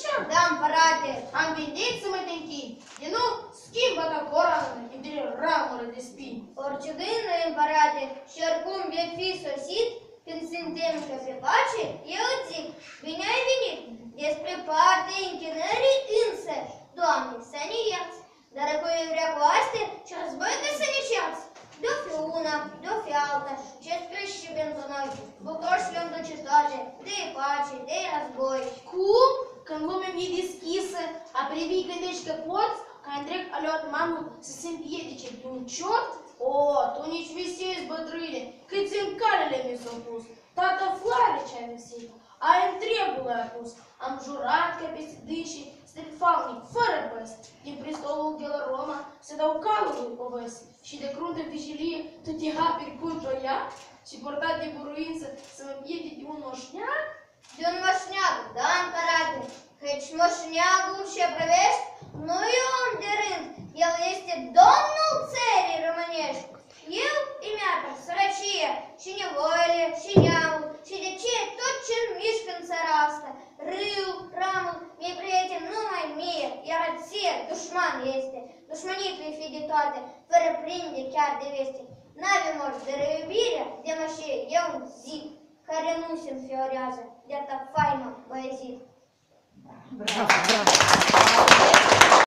Зачем? Дам парати. Am venit să mă te închid. De nu schimbă-te coranul, de ramură de spini. Oricând noi împărate și oricum vei fi sosit, când suntem către pace, eu îți zic, bine ai venit. Despre partea închinării însă, Doamne, să ne iați. Dar dacă eu vrea cu astea, ce război că să ne ceați. De-o fi una, de-o fi alta, ce spreși și pentru noi, bucuri și le-am duce toate, de pace, de război. Cum? Când lumea e deschisă, a privi gândești că poți, ca întreg aliot mamă să se împiedice de un ciort? O, tu nici visezi, bătrâne, câți în calele mi s-au pus. Tată floare ce-ai vesit, ai întregul ai pus. Am jurat că peste dânsii stefalnic, fără păs, din prestolul de la Roma să dau calului povăs. Și de cruntă vigilie tu te haperi cu ea și portat de buruință să mă pierde de un moșneag? De un moșneag, da, împărate, căci moșneagul ce privești nu e om de rând, el este domnul țării românești. Eu îmi apăr sărăcie și nevoile și neamul și de ce tot ce-mi mișcă în țara asta. Râul, ramul, mi-e prieten numai mie, iar ție dușman este. Dușmanii fi de toate, fără prinde chiar de veste. N-avem ori de răiubire, de mășie, eu un zid, care nu se înfiorează de-atâta faimă poezit. Bravo, bravo!